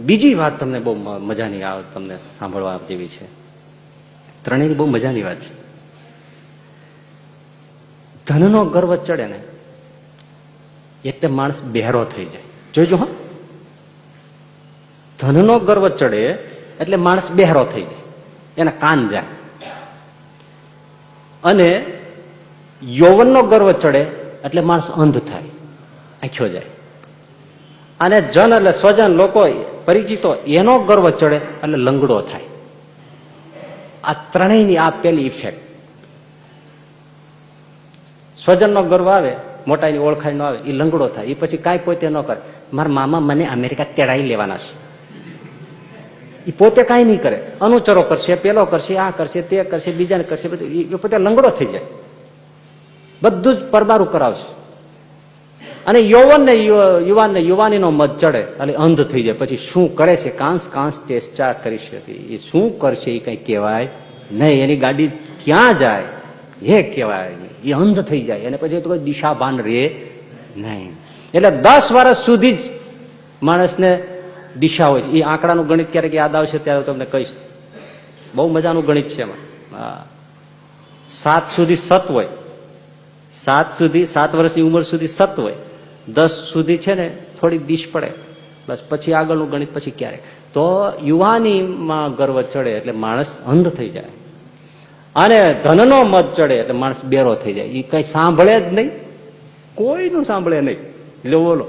બીજી વાત તમને બહુ મજાની આવે, તમને સાંભળવા જેવી છે. ત્રણેયની બહુ મજાની વાત છે. ધનનો ગર્વ ચડે ને એટલે માણસ બહેરો થઈ જાય. જોજો હા, ધનનો ગર્વ ચડે એટલે માણસ બહેરો થઈ જાય, એના કાન જાય. અને યૌવનનો ગર્વ ચડે એટલે માણસ અંધ થાય, આંખો જાય. અને જન એટલે સ્વજન, લોકો પરિચિતો, એનો ગર્વ ચડે એટલે લંગડો થાય. આ ત્રણેયની આ પેલી ઇફેક્ટ. સ્વજનનો ગર્વ આવે, મોટાઈની ઓળખાણ ન આવે, એ લંગડો થાય. એ પછી કાંઈ પોતે ન કરે. મારા મામા મને અમેરિકા તેડાઈ લેવાના છે, એ પોતે કાંઈ નહીં કરે, અનુચરો કરશે, પેલો કરશે, આ કરશે, તે કરશે, બીજાને કરશે, બધું એ પોતે લંગડો થઈ જાય, બધું જ પરબારું કરાવશે. અને યૌવનને યુવાનને યુવાનીનો મત ચડે એટલે અંધ થઈ જાય. પછી શું કરે છે, કાંસ કાંસ ચેષ્ટા કરી શકે, એ શું કરશે એ કઈ કહેવાય નહીં. એની ગાડી ક્યાં જાય એ કહેવાય નહીં, એ અંધ થઈ જાય. અને પછી તો કોઈ દિશા ભાન રહે નહીં. એટલે 10 વર્ષ સુધી જ માણસને દિશા હોય છે. એ આંકડાનું ગણિત ક્યારેક યાદ આવશે ત્યારે તમને કહીશ, બહુ મજાનું ગણિત છે એમાં. 7 સુધી સત હોય, 7 વર્ષની ઉંમર સુધી સત હોય, 10 સુધી છે ને થોડી દિશ પડે, બસ પછી આગળનું ગણિત પછી ક્યારેક. તો યુવાનીમાં ગર્વ ચડે એટલે માણસ અંધ થઈ જાય. અને ધનનો મત ચડે એટલે માણસ બેરો થઈ જાય. એ કઈ સાંભળે જ નહીં, કોઈનું સાંભળે નહીં. એટલે બોલો